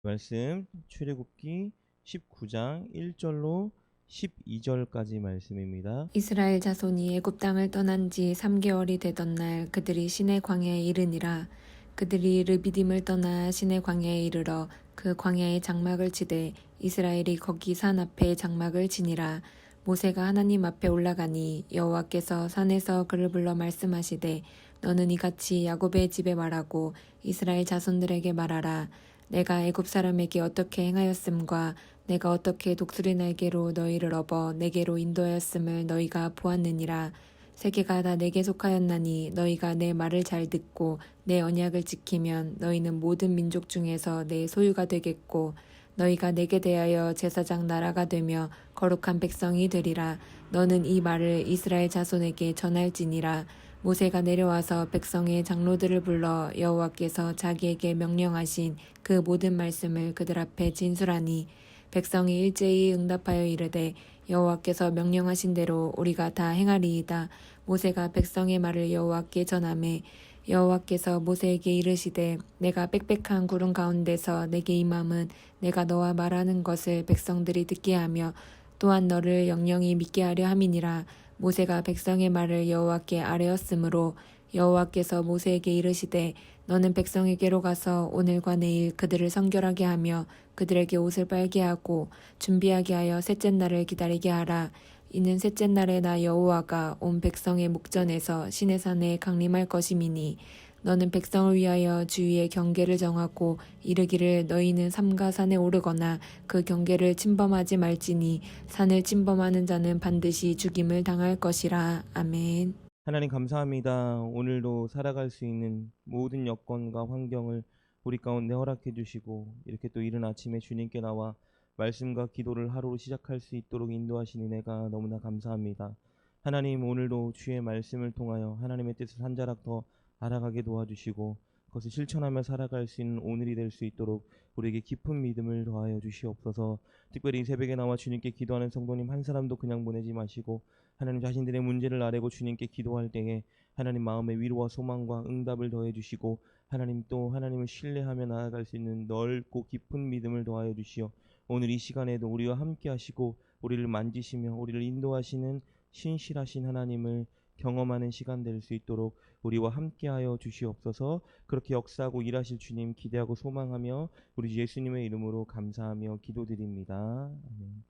말씀 출애굽기 19장 1절로 12절까지 말씀입니다. 이스라엘 자손이 애굽 땅을 떠난 지 3개월이 되던 날 그들이 시내 광야에 이르니라. 그들이 르비딤을 떠나 시내 광야에 이르러 그 광야에 장막을 치되 이스라엘이 거기 산 앞에 장막을 치니라. 모세가 하나님 앞에 올라가니 여호와께서 산에서 그를 불러 말씀하시되 너는 이같이 야곱의 집에 말하고 이스라엘 자손들에게 말하라. 내가 애굽 사람에게 어떻게 행하였음과 내가 어떻게 독수리 날개로 너희를 업어 내게로 인도하였음을 너희가 보았느니라. 세계가 다 내게 속하였나니 너희가 내 말을 잘 듣고 내 언약을 지키면 너희는 모든 민족 중에서 내 소유가 되겠고 너희가 내게 대하여 제사장 나라가 되며 거룩한 백성이 되리라. 너는 이 말을 이스라엘 자손에게 전할지니라. 모세가 내려와서 백성의 장로들을 불러 여호와께서 자기에게 명령하신 그 모든 말씀을 그들 앞에 진술하니 백성이 일제히 응답하여 이르되 여호와께서 명령하신 대로 우리가 다 행하리이다. 모세가 백성의 말을 여호와께 전하매 여호와께서 모세에게 이르시되 내가 빽빽한 구름 가운데서 내게 임함은 내가 너와 말하는 것을 백성들이 듣게 하며 또한 너를 영영히 믿게 하려 함이니라. 모세가 백성의 말을 여호와께 아뢰었으므로 여호와께서 모세에게 이르시되 너는 백성에게로 가서 오늘과 내일 그들을 성결하게 하며 그들에게 옷을 빨게 하고 준비하게 하여 셋째 날을 기다리게 하라. 이는 셋째 날에 나 여호와가 온 백성의 목전에서 시내산에 강림할 것임이니 너는 백성을 위하여 주위의 경계를 정하고 이르기를 너희는 삼가 산에 오르거나 그 경계를 침범하지 말지니 산을 침범하는 자는 반드시 죽임을 당할 것이라. 아멘. 하나님 감사합니다. 오늘도 살아갈 수 있는 모든 여건과 환경을 우리 가운데 허락해 주시고 이렇게 또 이른 아침에 주님께 나와 말씀과 기도를 하루로 시작할 수 있도록 인도하신 은혜가 너무나 감사합니다. 하나님 오늘도 주의 말씀을 통하여 하나님의 뜻을 한 자락 더 알아가게 도와주시고 그것을 실천하며 살아갈 수 있는 오늘이 될 수 있도록 우리에게 깊은 믿음을 더하여 주시옵소서. 특별히 이 새벽에 나와 주님께 기도하는 성도님 한 사람도 그냥 보내지 마시고 하나님 자신들의 문제를 아뢰고 주님께 기도할 때에 하나님 마음의 위로와 소망과 응답을 더해 주시고 하나님 또 하나님을 신뢰하며 나아갈 수 있는 넓고 깊은 믿음을 더하여 주시어 오늘 이 시간에도 우리와 함께 하시고 우리를 만지시며 우리를 인도하시는 신실하신 하나님을 경험하는 시간 될 수 있도록 우리와 함께하여 주시옵소서. 그렇게 역사하고 일하실 주님 기대하고 소망하며 우리 주 예수님의 이름으로 감사하며 기도드립니다. 아멘.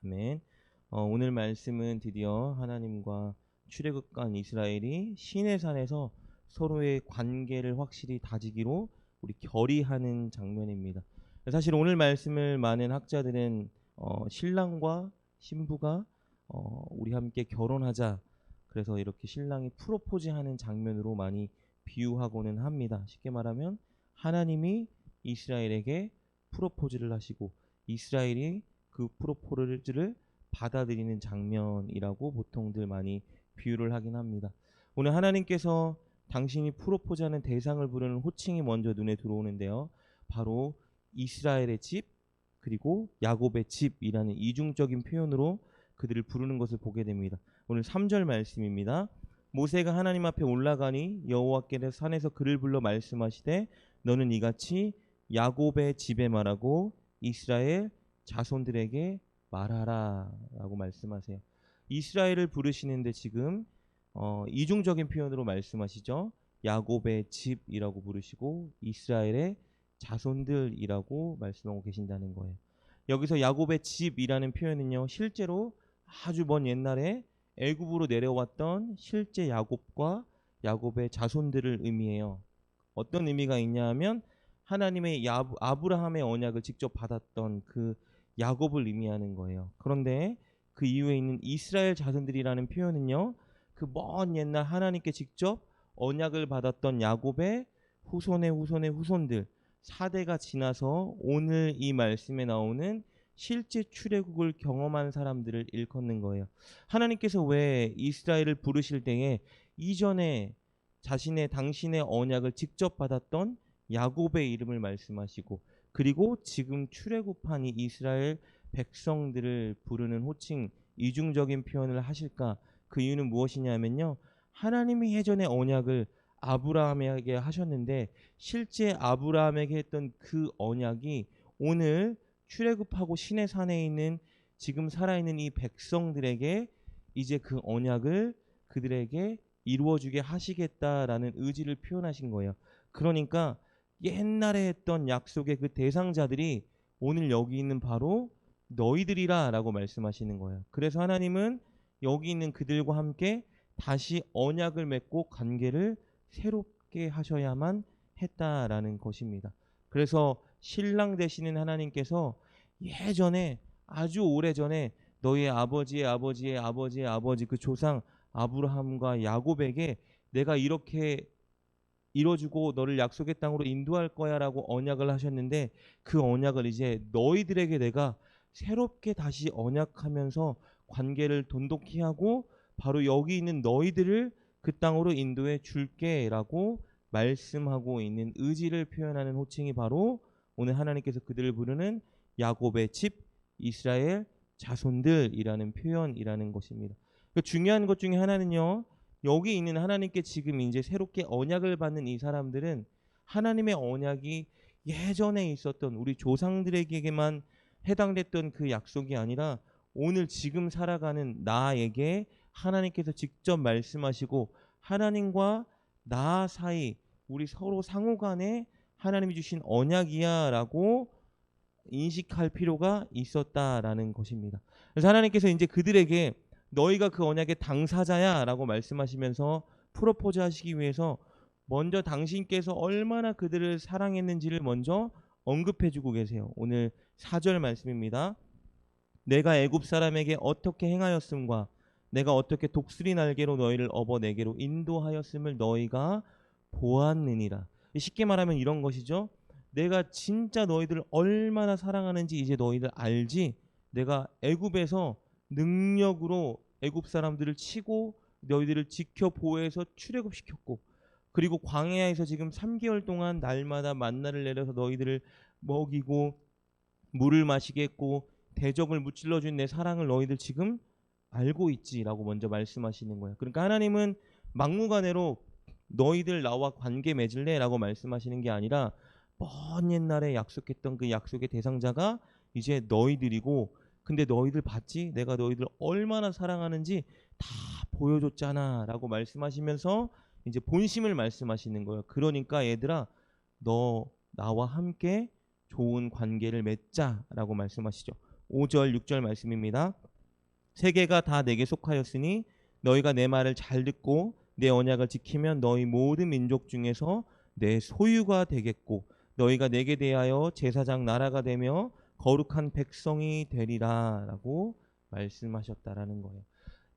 아멘. 오늘 말씀은 드디어 하나님과 출애굽한 이스라엘이 시내산에서 서로의 관계를 확실히 다지기로 우리 결의하는 장면입니다. 사실 오늘 말씀을 많은 학자들은 신랑과 신부가 우리 함께 결혼하자, 그래서 이렇게 신랑이 프로포즈하는 장면으로 많이 비유하고는 합니다. 쉽게 말하면 하나님이 이스라엘에게 프로포즈를 하시고 이스라엘이 그 프로포즈를 받아들이는 장면이라고 보통들 많이 비유를 하긴 합니다. 오늘 하나님께서 당신이 프로포즈하는 대상을 부르는 호칭이 먼저 눈에 들어오는데요. 바로 이스라엘의 집 그리고 야곱의 집이라는 이중적인 표현으로 그들을 부르는 것을 보게 됩니다. 오늘 3절 말씀입니다. 모세가 하나님 앞에 올라가니 여호와께서 산에서 그를 불러 말씀하시되 너는 이같이 야곱의 집에 말하고 이스라엘 자손들에게 말하라 라고 말씀하세요. 이스라엘을 부르시는데 지금 이중적인 표현으로 말씀하시죠. 야곱의 집이라고 부르시고 이스라엘의 자손들이라고 말씀하고 계신다는 거예요. 여기서 야곱의 집이라는 표현은요, 실제로 아주 먼 옛날에 애굽으로 내려왔던 실제 야곱과 야곱의 자손들을 의미해요. 어떤 의미가 있냐 하면 하나님의 아브라함의 언약을 직접 받았던 그 야곱을 의미하는 거예요. 그런데 그 이후에 있는 이스라엘 자손들이라는 표현은요, 그 먼 옛날 하나님께 직접 언약을 받았던 야곱의 후손의 후손의 후손들 4대가 지나서 오늘 이 말씀에 나오는 실제 출애굽을 경험한 사람들을 일컫는 거예요. 하나님께서 왜 이스라엘을 부르실 때에 이전에 당신의 언약을 직접 받았던 야곱의 이름을 말씀하시고 그리고 지금 출애굽한 이 이스라엘 백성들을 부르는 호칭 이중적인 표현을 하실까? 그 이유는 무엇이냐면요, 하나님이 예전에 언약을 아브라함에게 하셨는데 실제 아브라함에게 했던 그 언약이 오늘 출애굽하고 시내 산에 있는 지금 살아있는 이 백성들에게 이제 그 언약을 그들에게 이루어주게 하시겠다라는 의지를 표현하신 거예요. 그러니까 옛날에 했던 약속의 그 대상자들이 오늘 여기 있는 바로 너희들이라 라고 말씀하시는 거예요. 그래서 하나님은 여기 있는 그들과 함께 다시 언약을 맺고 관계를 새롭게 하셔야만 했다라는 것입니다. 그래서 신랑 되시는 하나님께서 예전에 아주 오래전에 너희의 아버지의 아버지의 아버지의 아버지 그 조상 아브라함과 야곱에게 내가 이렇게 이뤄주고 너를 약속의 땅으로 인도할 거야라고 언약을 하셨는데 그 언약을 이제 너희들에게 내가 새롭게 다시 언약하면서 관계를 돈독히 하고 바로 여기 있는 너희들을 그 땅으로 인도해 줄게라고 말씀하고 있는 의지를 표현하는 호칭이 바로 오늘 하나님께서 그들을 부르는 야곱의 집 이스라엘 자손들이라는 표현이라는 것입니다. 그 중요한 것 중에 하나는요. 여기 있는 하나님께 지금 이제 새롭게 언약을 받는 이 사람들은 하나님의 언약이 예전에 있었던 우리 조상들에게만 해당됐던 그 약속이 아니라 오늘 지금 살아가는 나에게 하나님께서 직접 말씀하시고 하나님과 나 사이 우리 서로 상호 간에 하나님이 주신 언약이야라고 인식할 필요가 있었다라는 것입니다. 그래서 하나님께서 이제 그들에게 너희가 그 언약의 당사자야라고 말씀하시면서 프로포즈 하시기 위해서 먼저 당신께서 얼마나 그들을 사랑했는지를 먼저 언급해주고 계세요. 오늘 4절 말씀입니다. 내가 애굽 사람에게 어떻게 행하였음과 내가 어떻게 독수리 날개로 너희를 업어 내게로 인도하였음을 너희가 보았느니라. 쉽게 말하면 이런 것이죠. 내가 진짜 너희들을 얼마나 사랑하는지 이제 너희들 알지. 내가 애굽에서 능력으로 애굽 사람들을 치고 너희들을 지켜 보호해서 출애굽시켰고 그리고 광야에서 지금 3개월 동안 날마다 만나를 내려서 너희들을 먹이고 물을 마시게 했고 대적을 무찔러 준 내 사랑을 너희들 지금 알고 있지라고 먼저 말씀하시는 거예요. 그러니까 하나님은 막무가내로 너희들 나와 관계 맺을래라고 말씀하시는 게 아니라 먼 옛날에 약속했던 그 약속의 대상자가 이제 너희들이고 근데 너희들 봤지? 내가 너희들 얼마나 사랑하는지 다 보여줬잖아 라고 말씀하시면서 이제 본심을 말씀하시는 거예요. 그러니까 얘들아 너 나와 함께 좋은 관계를 맺자 라고 말씀하시죠. 5절 6절 말씀입니다. 세계가 다 내게 속하였으니 너희가 내 말을 잘 듣고 내 언약을 지키면 너희 모든 민족 중에서 내 소유가 되겠고 너희가 내게 대하여 제사장 나라가 되며 거룩한 백성이 되리라 라고 말씀하셨다라는 거예요.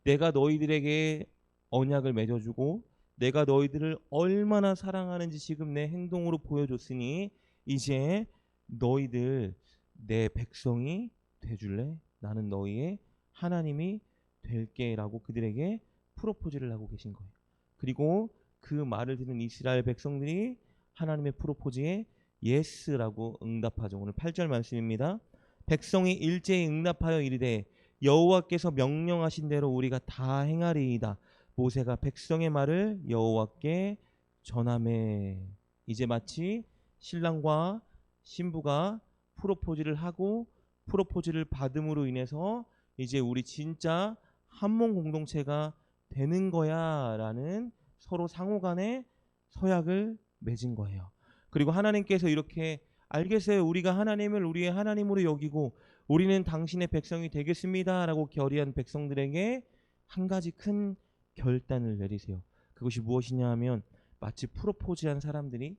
내가 너희들에게 언약을 맺어주고 내가 너희들을 얼마나 사랑하는지 지금 내 행동으로 보여줬으니 이제 너희들 내 백성이 돼줄래? 나는 너희의 하나님이 될게 라고 그들에게 프로포즈를 하고 계신 거예요. 그리고 그 말을 듣는 이스라엘 백성들이 하나님의 프로포즈에 예스라고 응답하죠. 오늘 8절 말씀입니다. 백성이 일제히 응답하여 이르되 여호와께서 명령하신 대로 우리가 다 행하리이다. 모세가 백성의 말을 여호와께 전하매. 이제 마치 신랑과 신부가 프로포즈를 하고 프로포즈를 받음으로 인해서 이제 우리 진짜 한몸 공동체가 되는 거야 라는 서로 상호간의 서약을 맺은 거예요. 그리고 하나님께서 이렇게 알겠어요. 우리가 하나님을 우리의 하나님으로 여기고 우리는 당신의 백성이 되겠습니다 라고 결의한 백성들에게 한 가지 큰 결단을 내리세요. 그것이 무엇이냐 하면 마치 프로포즈한 사람들이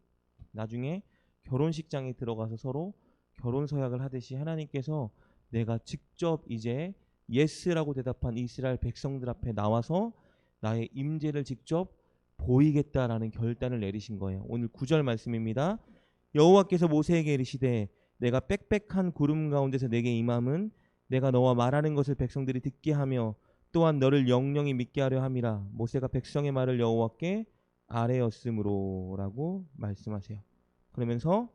나중에 결혼식장에 들어가서 서로 결혼 서약을 하듯이 하나님께서 내가 직접 이제 예스라고 대답한 이스라엘 백성들 앞에 나와서 나의 임재를 직접 보이겠다라는 결단을 내리신 거예요. 오늘 9절 말씀입니다. 여호와께서 모세에게 이르시되 내가 빽빽한 구름 가운데서 내게 임함은 내가 너와 말하는 것을 백성들이 듣게 하며 또한 너를 영영히 믿게 하려 함이라. 모세가 백성의 말을 여호와께 아뢰었으므로 라고 말씀하세요. 그러면서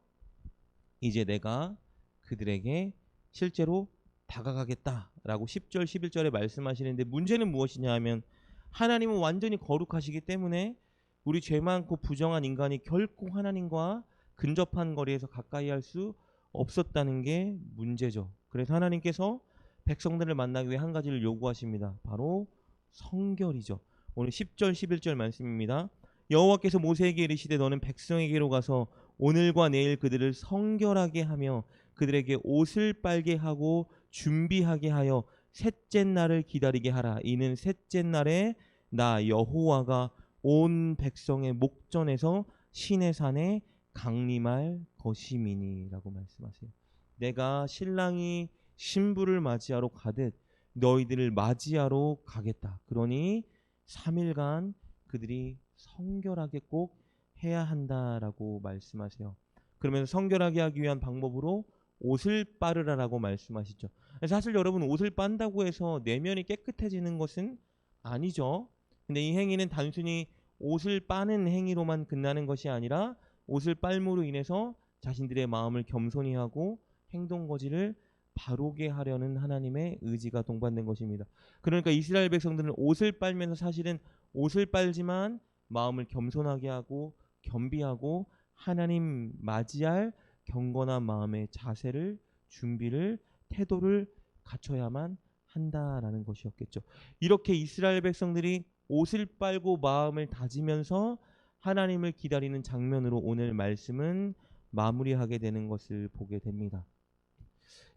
이제 내가 그들에게 실제로 다가가겠다라고 10절 11절에 말씀하시는데 문제는 무엇이냐 하면 하나님은 완전히 거룩하시기 때문에 우리 죄 많고 부정한 인간이 결코 하나님과 근접한 거리에서 가까이 할 수 없었다는 게 문제죠. 그래서 하나님께서 백성들을 만나기 위해 한 가지를 요구하십니다. 바로 성결이죠. 오늘 10절 11절 말씀입니다. 여호와께서 모세에게 이르시되 너는 백성에게로 가서 오늘과 내일 그들을 성결하게 하며 그들에게 옷을 빨게 하고 준비하게 하여 셋째 날을 기다리게 하라. 이는 셋째 날에 나 여호와가 온 백성의 목전에서 시내산에 강림할 것임이니라고 말씀하세요. 내가 신랑이 신부를 맞이하러 가듯 너희들을 맞이하러 가겠다. 그러니 3일간 그들이 성결하게 꼭 해야 한다라고 말씀하세요. 그러면서 성결하게 하기 위한 방법으로 옷을 빠르라라고 말씀하시죠. 사실 여러분, 옷을 빤다고 해서 내면이 깨끗해지는 것은 아니죠. 근데 이 행위는 단순히 옷을 빠는 행위로만 끝나는 것이 아니라 옷을 빨므로 인해서 자신들의 마음을 겸손히 하고 행동 거지를 바로게 하려는 하나님의 의지가 동반된 것입니다. 그러니까 이스라엘 백성들은 옷을 빨면서 사실은 옷을 빨지만 마음을 겸손하게 하고 겸비하고 하나님 맞이할 경건한 마음의 자세를, 준비를, 태도를 갖춰야만 한다라는 것이었겠죠. 이렇게 이스라엘 백성들이 옷을 빨고 마음을 다지면서 하나님을 기다리는 장면으로 오늘 말씀은 마무리하게 되는 것을 보게 됩니다.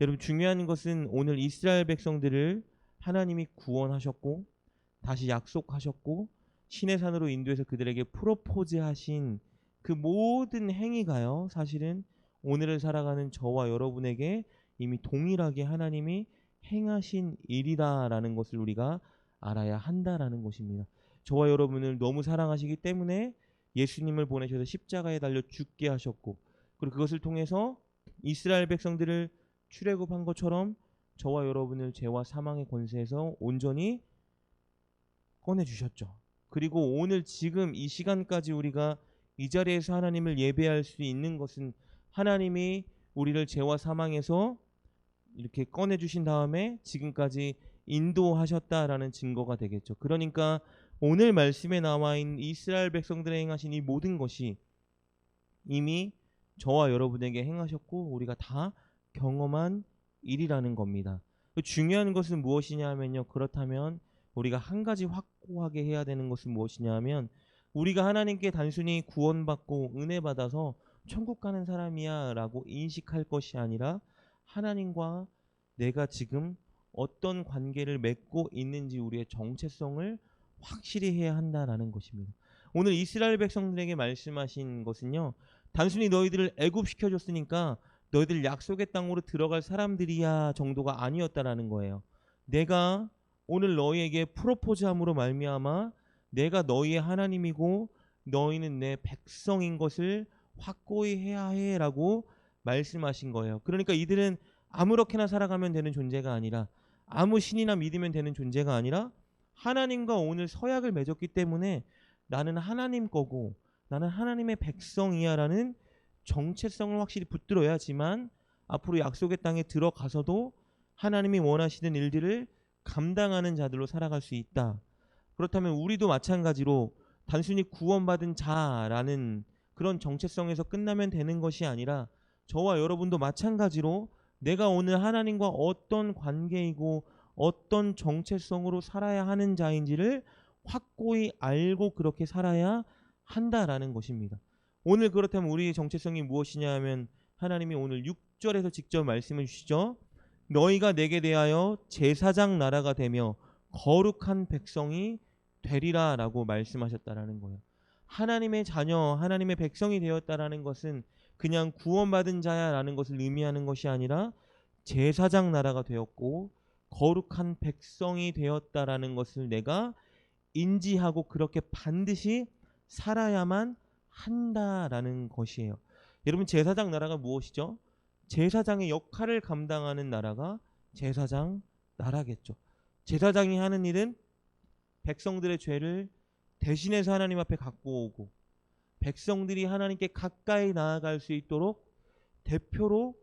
여러분, 중요한 것은 오늘 이스라엘 백성들을 하나님이 구원하셨고 다시 약속하셨고 시내산으로 인도해서 그들에게 프로포즈하신 그 모든 행위가요, 사실은 오늘을 살아가는 저와 여러분에게 이미 동일하게 하나님이 행하신 일이다라는 것을 우리가 알아야 한다라는 것입니다. 저와 여러분을 너무 사랑하시기 때문에 예수님을 보내셔서 십자가에 달려 죽게 하셨고, 그리고 그것을 통해서 이스라엘 백성들을 출애굽한 것처럼 저와 여러분을 죄와 사망의 권세에서 온전히 꺼내주셨죠. 그리고 오늘 지금 이 시간까지 우리가 이 자리에서 하나님을 예배할 수 있는 것은 하나님이 우리를 죄와 사망에서 이렇게 꺼내주신 다음에 지금까지 인도하셨다라는 증거가 되겠죠. 그러니까 오늘 말씀에 나와 있는 이스라엘 백성들의 행하신 이 모든 것이 이미 저와 여러분에게 행하셨고 우리가 다 경험한 일이라는 겁니다. 중요한 것은 무엇이냐 하면요, 그렇다면 우리가 한 가지 확고하게 해야 되는 것은 무엇이냐 하면 우리가 하나님께 단순히 구원받고 은혜 받아서 천국 가는 사람이야 라고 인식할 것이 아니라 하나님과 내가 지금 어떤 관계를 맺고 있는지 우리의 정체성을 확실히 해야 한다라는 것입니다. 오늘 이스라엘 백성들에게 말씀하신 것은요, 단순히 너희들을 애굽시켜줬으니까 너희들 약속의 땅으로 들어갈 사람들이야 정도가 아니었다라는 거예요. 내가 오늘 너희에게 프로포즈함으로 말미암아 내가 너희의 하나님이고 너희는 내 백성인 것을 확고히 해야 해라고 말씀하신 거예요. 그러니까 이들은 아무렇게나 살아가면 되는 존재가 아니라, 아무 신이나 믿으면 되는 존재가 아니라 하나님과 오늘 서약을 맺었기 때문에 나는 하나님 거고 나는 하나님의 백성이야 라는 정체성을 확실히 붙들어야지만 앞으로 약속의 땅에 들어가서도 하나님이 원하시는 일들을 감당하는 자들로 살아갈 수 있다. 그렇다면 우리도 마찬가지로 단순히 구원받은 자라는 그런 정체성에서 끝나면 되는 것이 아니라 저와 여러분도 마찬가지로 내가 오늘 하나님과 어떤 관계이고 어떤 정체성으로 살아야 하는 자인지를 확고히 알고 그렇게 살아야 한다라는 것입니다. 오늘 그렇다면 우리의 정체성이 무엇이냐 하면 하나님이 오늘 6절에서 직접 말씀해 주시죠. 너희가 내게 대하여 제사장 나라가 되며 거룩한 백성이 되리라 라고 말씀하셨다라는 거예요. 하나님의 자녀, 하나님의 백성이 되었다라는 것은 그냥 구원받은 자야라는 것을 의미하는 것이 아니라 제사장 나라가 되었고 거룩한 백성이 되었다라는 것을 내가 인지하고 그렇게 반드시 살아야만 한다라는 것이에요. 여러분, 제사장 나라가 무엇이죠? 제사장의 역할을 감당하는 나라가 제사장 나라겠죠. 제사장이 하는 일은 백성들의 죄를 대신해서 하나님 앞에 갖고 오고 백성들이 하나님께 가까이 나아갈 수 있도록 대표로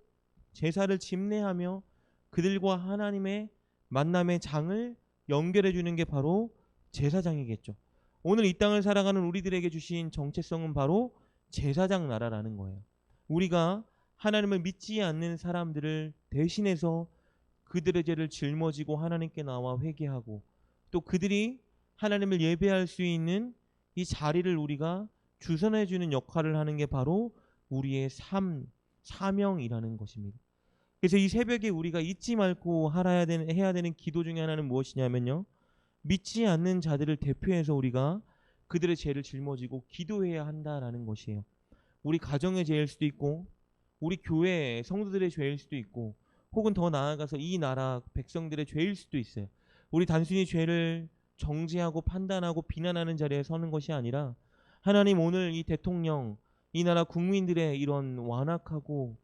제사를 집례하며 그들과 하나님의 만남의 장을 연결해 주는 게 바로 제사장이겠죠. 오늘 이 땅을 살아가는 우리들에게 주신 정체성은 바로 제사장 나라라는 거예요. 우리가 하나님을 믿지 않는 사람들을 대신해서 그들의 죄를 짊어지고 하나님께 나와 회개하고 또 그들이 하나님을 예배할 수 있는 이 자리를 우리가 주선해 주는 역할을 하는 게 바로 우리의 사명이라는 것입니다. 그래서 이 새벽에 우리가 잊지 말고 해야 되는 기도 중에 하나는 무엇이냐면요. 믿지 않는 자들을 대표해서 우리가 그들의 죄를 짊어지고 기도해야 한다라는 것이에요. 우리 가정의 죄일 수도 있고 우리 교회 성도들의 죄일 수도 있고 혹은 더 나아가서 이 나라 백성들의 죄일 수도 있어요. 우리 단순히 죄를 정죄하고 판단하고 비난하는 자리에 서는 것이 아니라 하나님 오늘 이 대통령, 이 나라 국민들의 이런 완악하고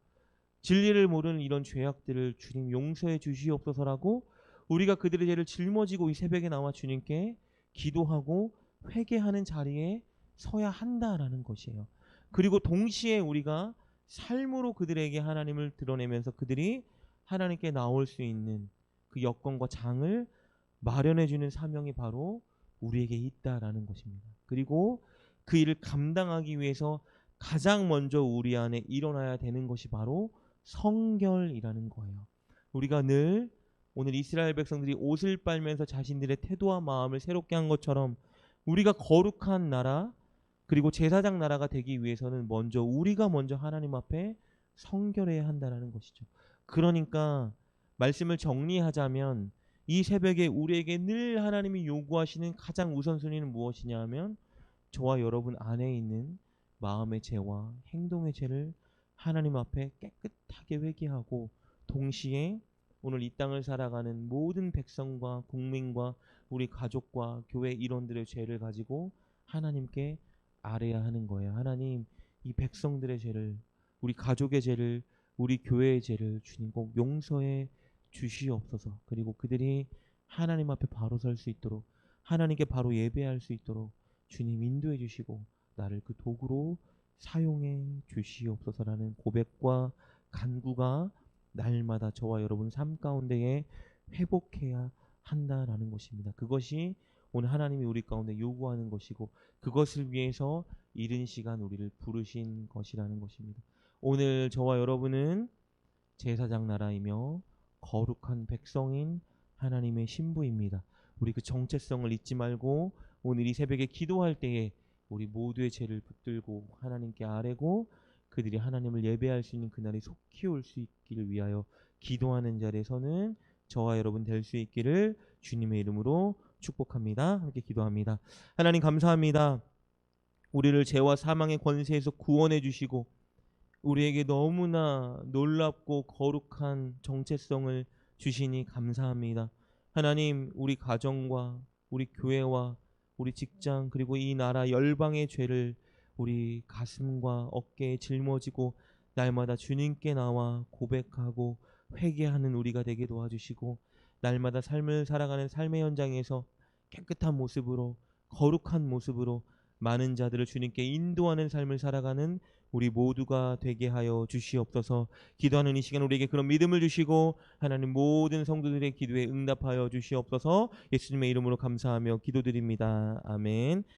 진리를 모르는 이런 죄악들을 주님 용서해 주시옵소서라고 우리가 그들의 죄를 짊어지고 이 새벽에 나와 주님께 기도하고 회개하는 자리에 서야 한다라는 것이에요. 그리고 동시에 우리가 삶으로 그들에게 하나님을 드러내면서 그들이 하나님께 나올 수 있는 그 여건과 장을 마련해 주는 사명이 바로 우리에게 있다라는 것입니다. 그리고 그 일을 감당하기 위해서 가장 먼저 우리 안에 일어나야 되는 것이 바로 성결이라는 거예요. 우리가 늘 오늘 이스라엘 백성들이 옷을 빨면서 자신들의 태도와 마음을 새롭게 한 것처럼 우리가 거룩한 나라 그리고 제사장 나라가 되기 위해서는 우리가 먼저 하나님 앞에 성결해야 한다는 것이죠. 그러니까 말씀을 정리하자면 이 새벽에 우리에게 늘 하나님이 요구하시는 가장 우선순위는 무엇이냐 하면 저와 여러분 안에 있는 마음의 죄와 행동의 죄를 하나님 앞에 깨끗하게 회개하고 동시에 오늘 이 땅을 살아가는 모든 백성과 국민과 우리 가족과 교회 일원들의 죄를 가지고 하나님께 아뢰야 하는 거예요. 하나님, 이 백성들의 죄를, 우리 가족의 죄를, 우리 교회의 죄를 주님 꼭 용서해 주시옵소서. 그리고 그들이 하나님 앞에 바로 설 수 있도록 하나님께 바로 예배할 수 있도록 주님 인도해 주시고 나를 그 도구로 사용해 주시옵소서라는 고백과 간구가 날마다 저와 여러분 삶 가운데에 회복해야 한다라는 것입니다. 그것이 오늘 하나님이 우리 가운데 요구하는 것이고 그것을 위해서 이른 시간 우리를 부르신 것이라는 것입니다. 오늘 저와 여러분은 제사장 나라이며 거룩한 백성인 하나님의 신부입니다. 우리 그 정체성을 잊지 말고 오늘 이 새벽에 기도할 때에 우리 모두의 죄를 붙들고 하나님께 아뢰고 그들이 하나님을 예배할 수 있는 그날이 속히 올 수 있기를 위하여 기도하는 자리에서는 저와 여러분 될 수 있기를 주님의 이름으로 축복합니다. 함께 기도합니다. 하나님 감사합니다. 우리를 죄와 사망의 권세에서 구원해 주시고 우리에게 너무나 놀랍고 거룩한 정체성을 주시니 감사합니다. 하나님, 우리 가정과 우리 교회와 우리 직장 그리고 이 나라 열방의 죄를 우리 가슴과 어깨에 짊어지고 날마다 주님께 나와 고백하고 회개하는 우리가 되게 도와주시고 날마다 삶을 살아가는 삶의 현장에서 깨끗한 모습으로 거룩한 모습으로 많은 자들을 주님께 인도하는 삶을 살아가는 우리 모두가 되게 하여 주시옵소서. 기도하는 이 시간 우리에게 그런 믿음을 주시고 하나님 모든 성도들의 기도에 응답하여 주시옵소서. 예수님의 이름으로 감사하며 기도드립니다. 아멘.